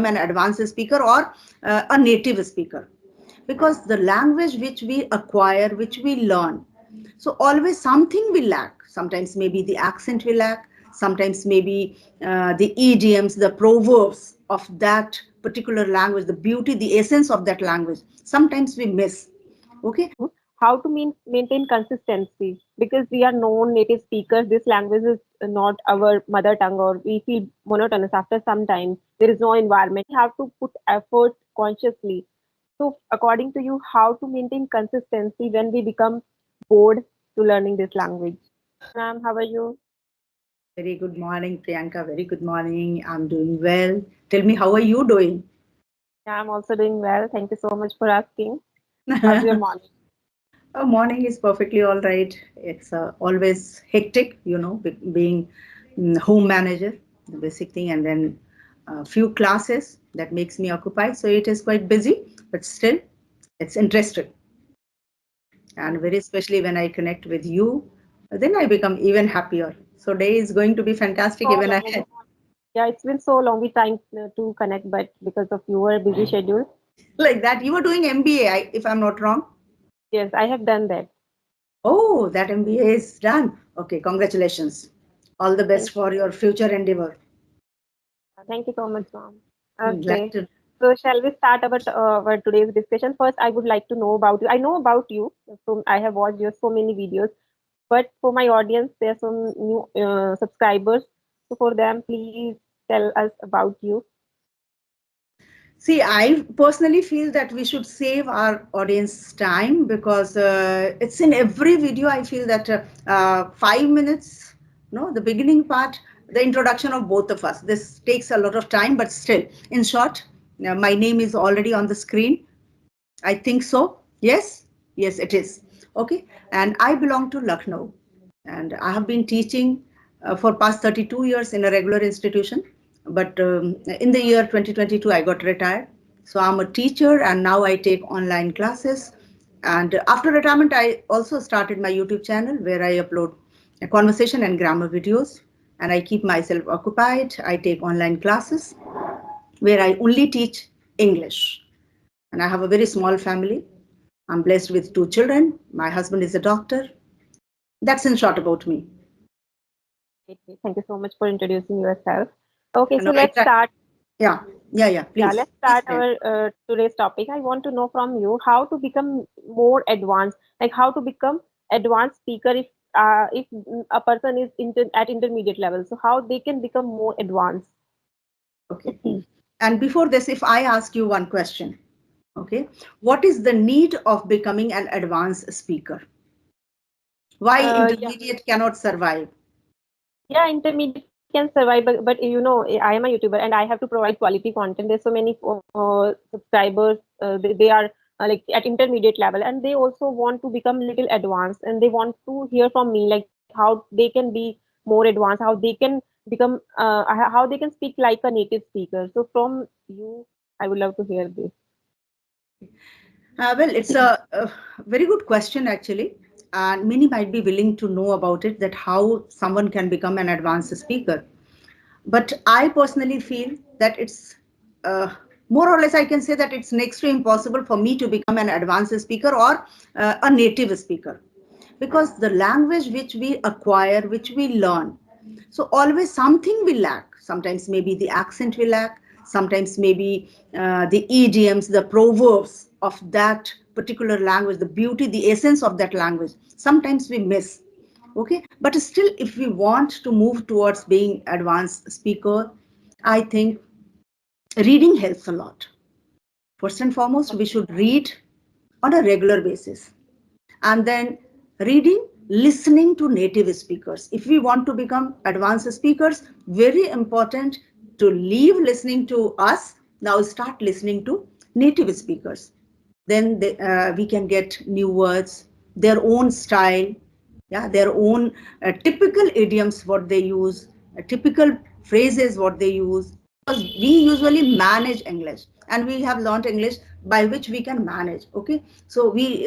an advanced speaker or a native speaker, because the language which we acquire, which we learn, so always something we lack. Sometimes maybe the accent we lack, sometimes maybe the idioms, the proverbs of that particular language, the beauty, the essence of that language, sometimes we miss. Okay. How to maintain consistency, because we are non-native speakers. This language is not our mother tongue, or we feel monotonous after some time. There is no environment. We have to put effort consciously. So according to you, how to maintain consistency when we become bored to learning this language? Ma'am, how are you? Very good morning, Priyanka. Very good morning. I'm doing well. Tell me, how are you doing? Yeah, I'm also doing well. Thank you so much for asking. How's your morning? Morning is perfectly all right. It's always hectic, being home manager, the basic thing, and then a few classes that makes me occupied. So it is quite busy, but still, it's interesting. And very especially when I connect with you, then I become even happier. So day is going to be fantastic So even long. ahead. Yeah, it's been so long. We trying to connect, but because of your busy schedule, Like that, you were doing MBA, if I'm not wrong. yes, I have done that. Oh, that MBA is done. Okay, congratulations. All the best Thank for your future endeavor. Thank you so much, ma'am. Glad Okay. to. So shall we start our today's discussion? First, I would like to know about you. I know about you. So I have watched your so many videos, but for my audience, there are some new subscribers. So for them, please tell us about you. See, I personally feel that we should save our audience time because it's in every video. I feel that 5 minutes, no, the beginning part, the introduction of both of us. This takes a lot of time, but still, in short, my name is already on the screen. I think so. Yes, yes, it is. Okay, and I belong to Lucknow, and I have been teaching for past 32 years in a regular institution. But in the year 2022, I got retired. So I'm a teacher, and now I take online classes. And after retirement, I also started my YouTube channel where I upload conversation and grammar videos, and I keep myself occupied. I take online classes where I only teach English, and I have a very small family. I'm blessed with two children. My husband is a doctor. That's in short about me. Okay, thank you so much for introducing yourself. Okay, No, so I let's try. start. Yeah, yeah. Yeah, Please, let's please. start our today's topic. I want to know from you how to become more advanced, like how to become advanced speaker if a person is at intermediate level. So how they can become more advanced? Okay. And before this, if I ask you one question, okay, what is the need of becoming an advanced speaker? Why Yeah, intermediate cannot survive? yeah, intermediate can survive, but I am a YouTuber and I have to provide quality content. There's so many subscribers. They are like at intermediate level, and they also want to become little advanced, and they want to hear from me like how they can be more advanced, how they can become, how they can speak like a native speaker. So from you, I would love to hear this. Well, it's a very good question actually, and many might be willing to know about it. That how someone can become an advanced speaker. But I personally feel that it's more or less, I can say that it's next to impossible for me to become an advanced speaker or a native speaker, because the language which we acquire, which we learn, so always something we lack. Sometimes maybe the accent we lack, sometimes maybe the idioms, the proverbs of that particular language, the beauty, the essence of that language, sometimes we miss. Okay, but still, if we want to move towards being advanced speaker, I think reading helps a lot. First and foremost, we should read on a regular basis, and then reading, listening to native speakers. If we want to become advanced speakers, very important to leave listening to us, now start listening to native speakers. Then we can get new words, their own style, yeah, their own typical idioms, what they use, typical phrases, what they use. Because we usually manage English, and we have learned English by which we can manage. Okay, so we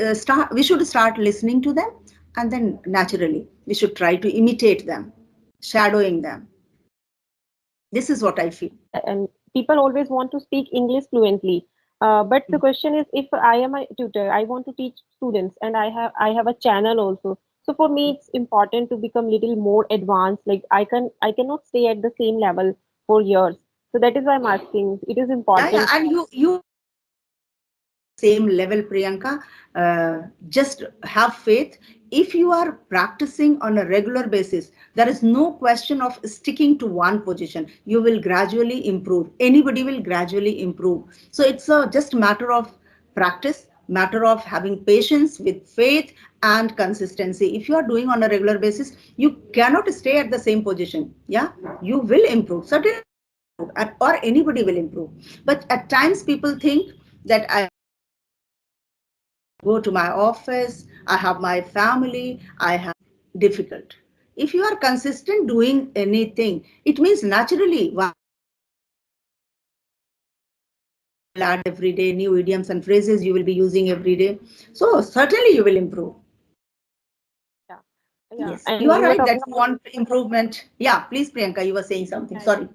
should start listening to them, and then naturally we should try to imitate them, shadowing them. This is what I feel. people always want to speak English fluently. But the question is, if I am a tutor, I want to teach students, and I have a channel also. So for me, it's important to become little more advanced. Like I cannot stay at the same level for years. So that is why I'm asking. It is Yeah, yeah, important. and you stay at the same level, Priyanka. Just have faith. If you are practicing on a regular basis, there is no question of sticking to one position. You will gradually improve. Anybody will gradually improve. So it's a just matter of practice, matter of having patience with faith and consistency. If you are doing on a regular basis, you cannot stay at the same position. Yeah, you will improve. Certainly, or anybody will improve. But at times people think that I go to my office, I have my family, I have difficult. If you are consistent doing anything, it means naturally you will add every day new idioms and phrases you will be using every day. So certainly you will improve. Yeah, yeah. Yes, you And are you were right talking that you about. want improvement. Yeah, please, Priyanka, you were saying something. Sorry.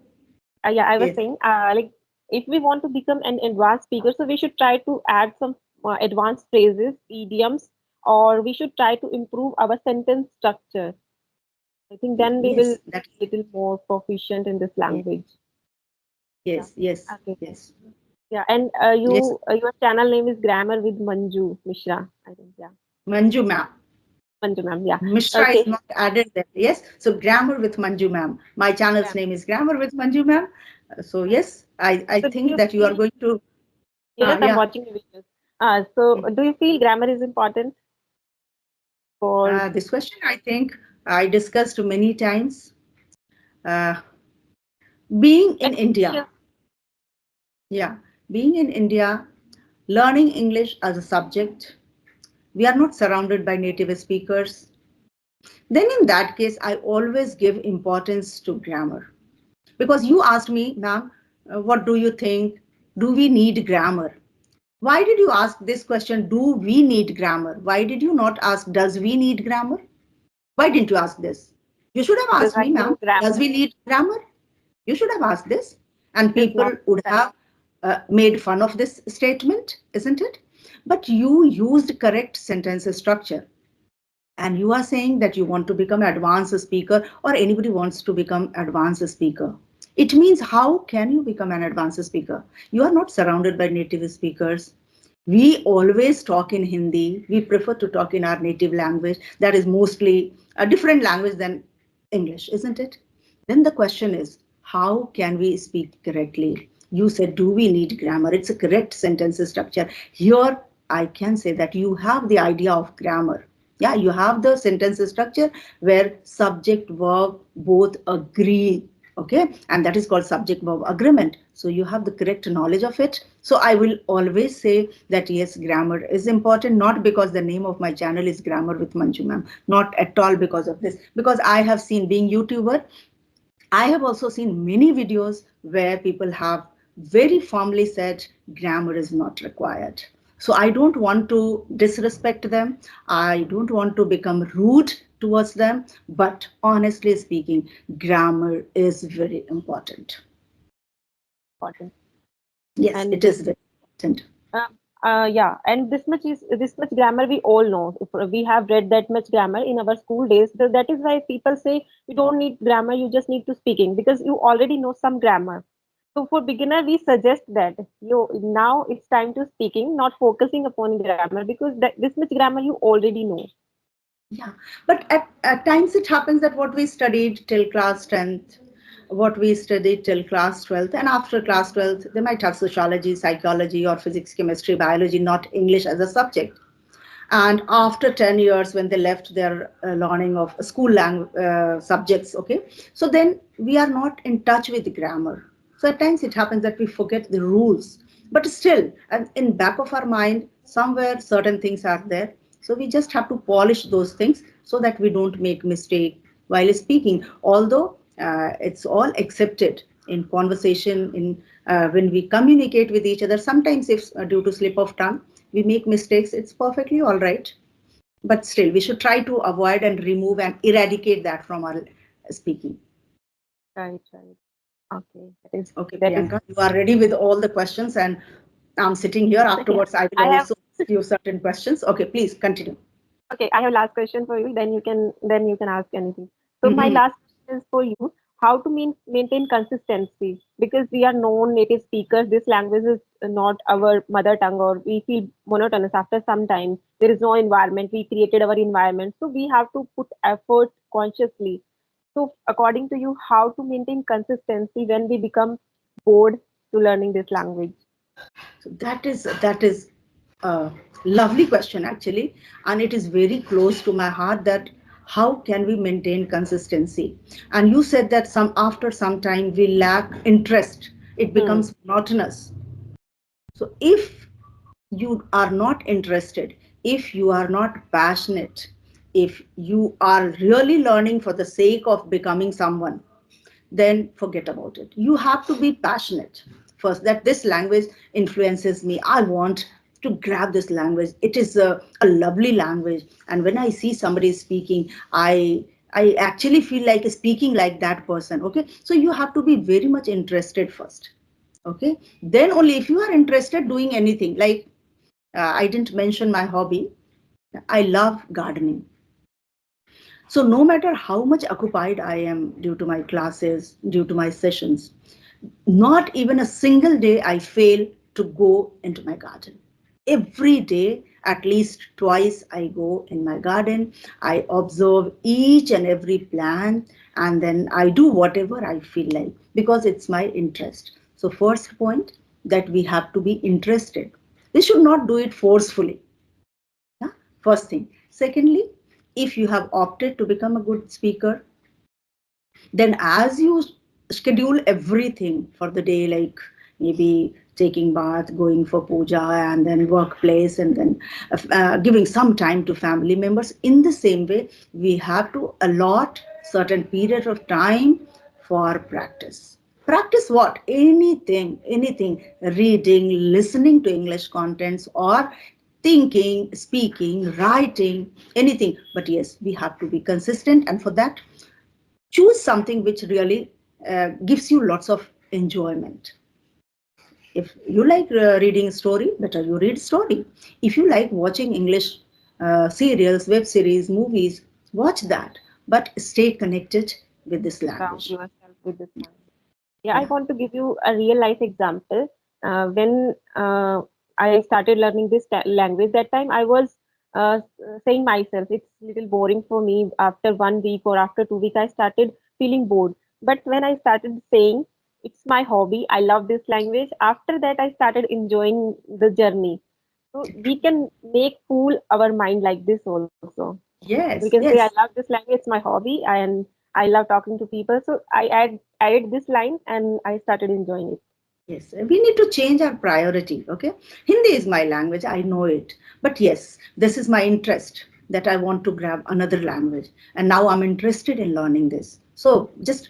Yeah, I was Yes. saying, like, if we want to become an advanced speaker, so we should try to add some advanced phrases, idioms, or we should try to improve our sentence structure. I think then we will Yes, that be little more proficient in this yes, language. Yeah. yes, yes, Okay. yes. Yeah, and Yes. your channel name is Grammar with Manju Mishra, I think. Yeah, Manju ma'am. Manju ma'am. Yeah. Mishra is Okay. not added there. Yes. So grammar with Manju ma'am. My channel's Grammar. name is Grammar with Manju ma'am. So Okay. yes, I So do think you that you are feel? going to. Yes, I'm Yeah. watching the videos. So do you feel grammar is important for This question I think I discussed many times. Uh, being in and India, yeah, being in India, learning English as a subject, we are not surrounded by native speakers. Then in that case, I always give importance to grammar. Because you asked me, ma'am, what do you think? Do we need grammar? Why did you ask this question? Do we need grammar? Why did you not ask, does we need grammar? Why didn't you ask this? You should have because asked I me, know ma'am, does grammar we need grammar? You should have asked this. And is people not would correct. have made fun of this statement, isn't it? But you used correct sentence structure. And you are saying that you want to become advanced speaker or anybody wants to become advanced speaker. It means how can you become an advanced speaker? You are not surrounded by native speakers. We always talk in Hindi. We prefer to talk in our native language. That is mostly a different language than English, isn't it? Then the question is, how can we speak correctly? You said, do we need grammar? It's a correct sentence structure. Here, I can say that you have the idea of grammar. Yeah, you have the sentence structure where subject verb both agree. Okay, and that is called subject verb agreement. So you have the correct knowledge of it. So I will always say that yes, grammar is important, not because the name of my channel is Grammar with Manju ma'am, not at all because of this. Because I have seen, being YouTuber, I have also seen many videos where people have very firmly said grammar is not required. So I don't want to disrespect them. I don't want to become rude towards them. But honestly speaking, grammar is very important. Important. Yes, it And is very important. uh, yeah, and this much grammar we all know. If we have read that much grammar in our school days, so that is why people say you don't need grammar, you just need to speaking because you already know some grammar. So for beginner, we suggest that you now it's time to speaking, not focusing upon grammar because this much grammar you already know. Yeah, but at times it happens that what we studied till class 10th, what we studied till class 12th, and after class 12th, they might have sociology, psychology, or physics, chemistry, biology, not English as a subject. And after 10 years, when they left their learning of school subjects, okay, so then we are not in touch with grammar. So at times it happens that we forget the rules, but still, and in back of our mind, somewhere certain things are there. So we just have to polish those things so that we don't make mistake while speaking. Although it's all accepted in conversation, in when we communicate with each other. Sometimes, if due to slip of tongue, we make mistakes, it's perfectly all right. But still, we should try to avoid and remove and eradicate that from our speaking. Right, right. Okay, that is Okay, that is. Priyanka, you are ready with all the questions, and I'm sitting here. Yeah, Afterwards, I will I have. also ask you certain questions. Okay, please continue. Okay, I have last question for you. Then you can ask anything. So my Mhm. last question is for you. How to maintain consistency? Because we are non-native speakers. This language is not our mother tongue, or we feel monotonous after some time. There is no environment. We created our environment, so we have to put effort consciously. So according to you, how to maintain consistency when we become bored to learning this language? So that is a lovely question actually, and it is very close to my heart. That how can we maintain consistency? And you said that some after some time we lack interest. It Hmm. becomes monotonous. So if you are not interested, if you are not passionate, if you are really learning for the sake of becoming someone, then forget about it. You have to be passionate first, that this language influences me. I want to grab this language. It is a lovely language. And when I see somebody speaking, I actually feel like speaking like that person. Okay. So you have to be very much interested first. Okay. Then only if you are interested doing anything, like I didn't mention my hobby. I love gardening. So no matter how much occupied I am due to my classes, due to my sessions, not even a single day I fail to go into my garden. Every day, at least twice, I go in my garden. I observe each and every plant, and then I do whatever I feel like because it's my interest. So, first point, that we have to be interested. We should not do it forcefully. Yeah? First thing. Secondly, if you have opted to become a good speaker, then as you schedule everything for the day, like maybe taking bath, going for puja, and then workplace, and then giving some time to family members, in the same way we have to allot certain period of time for practice. Practice what? Anything, reading, listening to English contents, or thinking, speaking, writing, anything. But yes, we have to be consistent, and for that, choose something which really gives you lots of enjoyment. If you like reading story, better you read story. If you like watching English serials, web series, movies, watch that, but stay connected with this Surround language. yourself with this language. Yeah, I Yeah. want to give you a real life example. When I started learning this language, that time I was saying myself, it's little boring for me. After 1 week or after 2 weeks, I started feeling bored. But when I started saying, it's my hobby, I love this language. After that, I started enjoying the journey. So we can make fool our mind like this also. We can Yes, say, I love yes. this language, it's my hobby, and I love talking to people. So I added this line and I started enjoying it. Yes, we need to change our priority. Okay, Hindi is my language, I know it. But yes, this is my interest that I want to grab another language. And now I'm interested in learning this. So just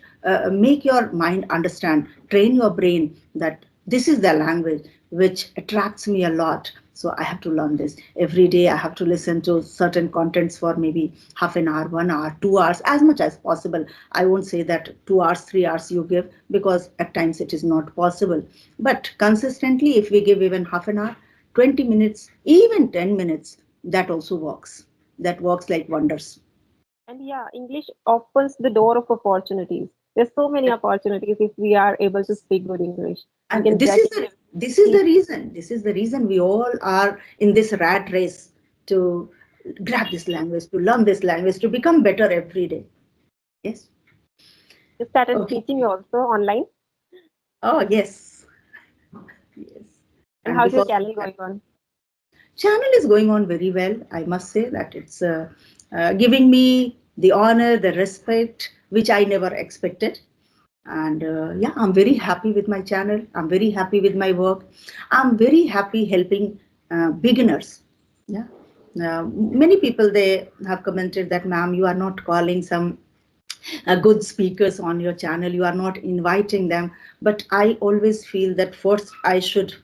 make your mind understand, train your brain that this is the language which attracts me a lot. So I have to learn this. Every day I have to listen to certain contents for maybe half an hour, 1 hour, 2 hours, as much as possible. I won't say that 2 hours, 3 hours you give, because at times it is not possible. But consistently, if we give even half an hour, 20 minutes, even 10 minutes, that also works. That works like wonders. And yeah, English opens the door of opportunities. There's so many opportunities if we are able to speak good English. We And can this get is the interviews, this is the teach. reason. This is the reason we all are in this rat race to grab this language, to learn this language, to become better every day. Yes. You started Okay. teaching also online. Oh yes. Yes. And And how's your because of channel that, going on? channel is going on very well. I must say that it's giving me the honor, the respect which I never expected. And yeah, I'm very happy with my channel. I'm very happy with my work. I'm very happy helping beginners. Yeah. Many people, they have commented that, ma'am, you are not calling some good speakers on your channel. You are not inviting them. But I always feel that first I should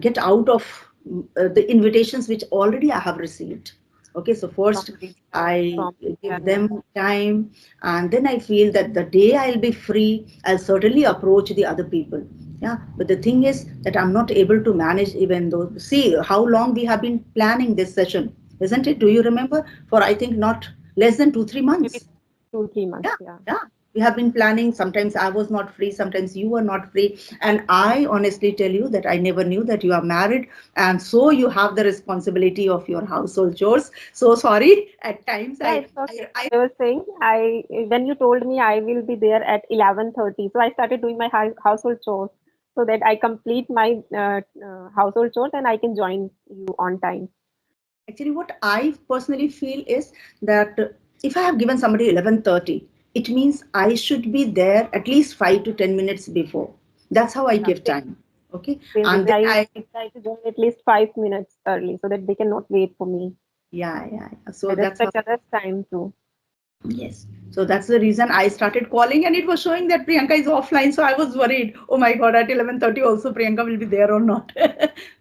get out of the invitations which already I have received. Okay, so first Complete I from give channel. them time, and then I feel that the day I'll be free, I'll certainly approach the other people. Yeah, but the thing is that I'm not able to manage even though. See how long we have been planning this session, isn't it? Do you remember? For I think not less than 2, 3 months. Maybe 2, 3 months. Yeah, Yeah. yeah. We have been planning. Sometimes I was not free, sometimes you were not free. And I honestly tell you that I never knew that you are married. And so you have the responsibility of your household chores. So sorry. At times Yeah, I it's okay. I I was saying, I when you told me I will be there at 11:30, so I started doing my household chores so that I complete my household chores and I can join you on time. actually what I personally feel is that if I have given somebody 11:30, it means I should be there at least 5 to 10 minutes before. That's how I Yeah, give time. Okay. same with And me. then I I try to join at least 5 minutes early so that they cannot wait for me. yeah, yeah, yeah. I So that's how. respect others' time too. Yes. So that's the reason I started calling, and it was showing that Priyanka is offline. So I was worried. Oh my God, at 11:30 also Priyanka will be there or not.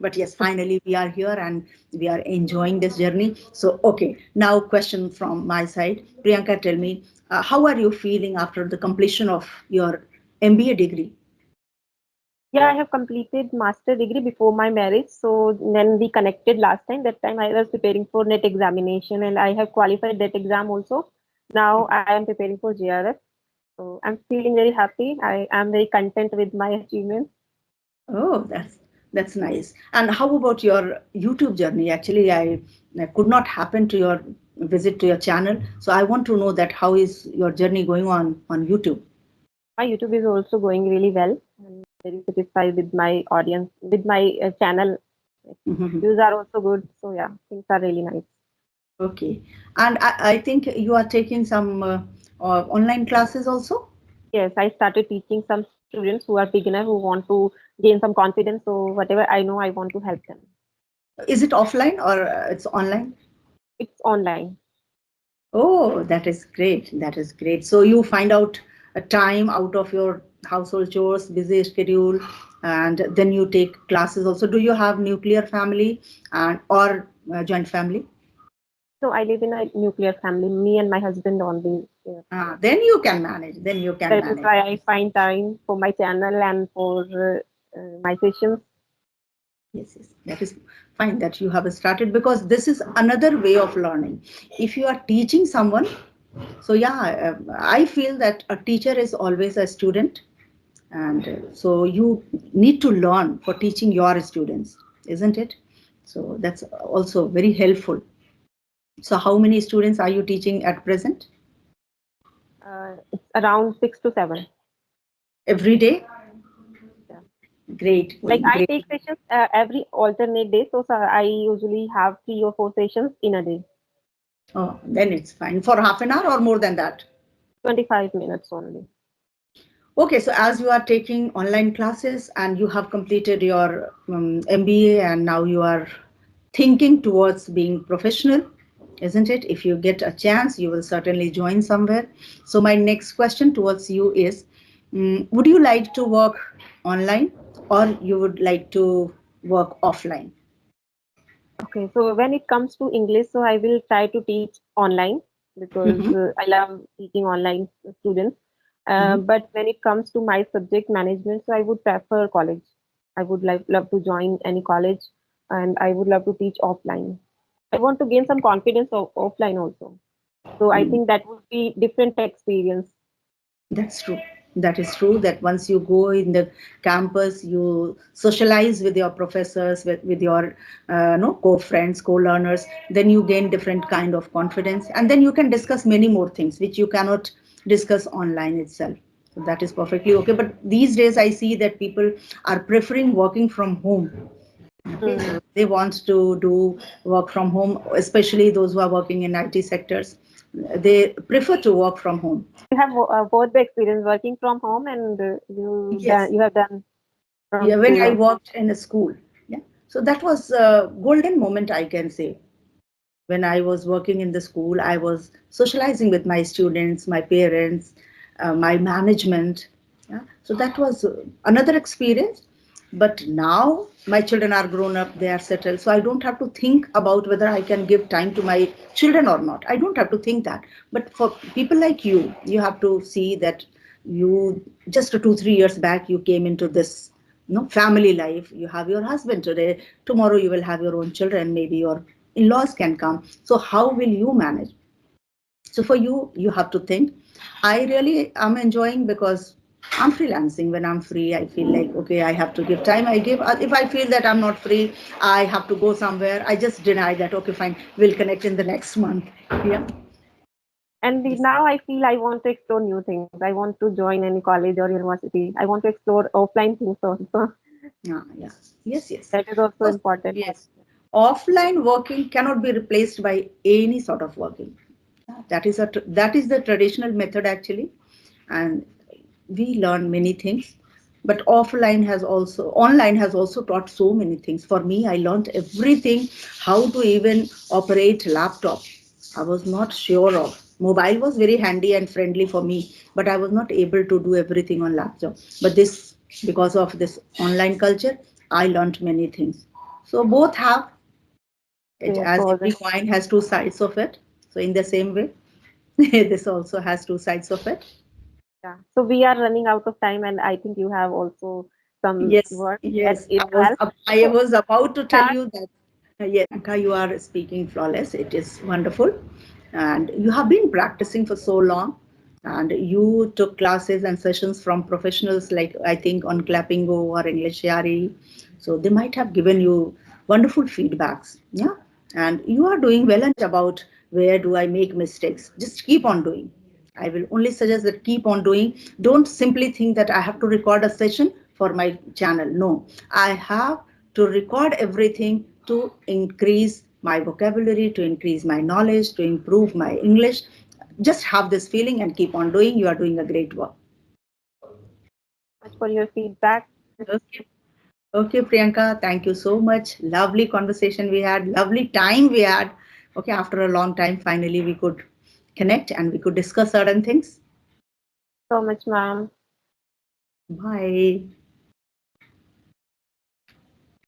But yes, finally we are here and we are enjoying this journey. So okay, now question from my side. Priyanka, tell me, how are you feeling after the completion of your MBA degree? Yeah, I have completed master degree before my marriage. So then we connected last time. That time I was preparing for net examination and I have qualified that exam also. Now I am preparing for JRF. So I'm feeling very happy. I am very content with my achievements. Oh, that's nice. And how about your YouTube journey? Actually, I could not happen to your visit to your channel, so I want to know that how is your journey going on YouTube? My YouTube is also going really well. I'm very satisfied with my audience, with my channel. Mhm. Views are also good. So yeah, things are really nice. Okay, and I think you are taking some online classes also. Yes, I started teaching some students who are beginner who want to gain some confidence. So whatever I know, I want to help them. Is it offline or it's online? It's online. Oh, that is great. That is great. So you find out a time out of your household chores, busy schedule, and then you take classes also. Do you have nuclear family and or joint family? So I live in a nuclear family, me and my husband only. Yeah. Then you can manage. Then you can That is manage. why I find time for my channel and for my sessions. Yes, yes, that is fine that you have started because this is another way of learning. If you are teaching someone, so yeah, I feel that a teacher is always a student, and so you need to learn for teaching your students, isn't it? So that's also very helpful. So how many students are you teaching at present? It's around 6 to 7. Every day? Yeah. Great, Like I great. take sessions every alternate day, so I usually have 3 or 4 sessions in a day, Oh, then it's fine. For half an hour or more than that? 25 minutes only. Okay, so as you are taking online classes and you have completed your MBA and now you are thinking towards being professional, isn't it? If you get a chance, you will certainly join somewhere. So my next question towards you is, would you like to work online or you would like to work offline? Okay, so when it comes to English, so I will try to teach online because Mhm, I love teaching online students. mhm. But when it comes to my subject management, so I would prefer college. I would love to join any college and I would love to teach offline. I want to gain some confidence offline also. So I Mm. think that would be different experience. That's true. That is true that once you go in the campus, you socialize with your professors, with your no co-friends, co-learners, then you gain different kind of confidence. And then you can discuss many more things which you cannot discuss online itself. So that is perfectly okay. But these days I see that people are preferring working from home. Okay, Hmm. so they want to do work from home, especially those who are working in IT sectors. They prefer to work from home. You have both the experience working from home and Yes. you have done from Yeah, when school I also. worked in a school. Yeah. So that was a golden moment, I can say. When I was working in the school, I was socializing with my students, my parents, my management. Yeah. So that was another experience. But now my children are grown up, they are settled. So I don't have to think about whether I can give time to my children or not. I don't have to think that. But for people like you have to see that you just 2, 3 years back, you came into this family life. You have your husband today. Tomorrow you will have your own children. Maybe your in-laws can come. So how will you manage? So for you, you have to think. I really am enjoying because I'm freelancing. When I'm free, I feel like, okay, I have to give time. I give. If I feel that I'm not free, I have to go somewhere. I just deny that. Okay, fine. We'll connect in the next month. Yeah. And Yes. now I feel I want to explore new things. I want to join any college or university. I want to explore offline things also. Yeah. Yes. Yes. That is also Because, important. yes. Offline working cannot be replaced by any sort of working. That is the traditional method actually, and we learn many things. But online has also taught so many things. For me, I learned everything, how to even operate laptop. I was not sure of. Mobile was very handy and friendly for me, but I was not able to do everything on laptop. But this, because of this online culture, I learned many things. So both have it, Yes, as pros every and coin has two sides of it. So in the same way, this also has two sides of it. yeah. So we are running out of time, and I think you have also some Yes, work that yes. it helps. I So was about to tell start. you that. Yes, Priyanka, you are speaking flawless. It is wonderful, and you have been practicing for so long. And you took classes and sessions from professionals like I think on Clapingo or English Yari. So they might have given you wonderful feedbacks. Yeah, and you are doing well and about where do I make mistakes. Just keep on doing. I will only suggest that keep on doing. Don't simply think that I have to record a session for my channel. No, I have to record everything to increase my vocabulary, to increase my knowledge, to improve my English. Just have this feeling and keep on doing. You are doing a great work. Much for your feedback. Okay. Okay, Priyanka, thank you so much. Lovely conversation we had, lovely time we had. Okay, after a long time, finally we could connect and we could discuss certain things. So much, ma'am. Bye.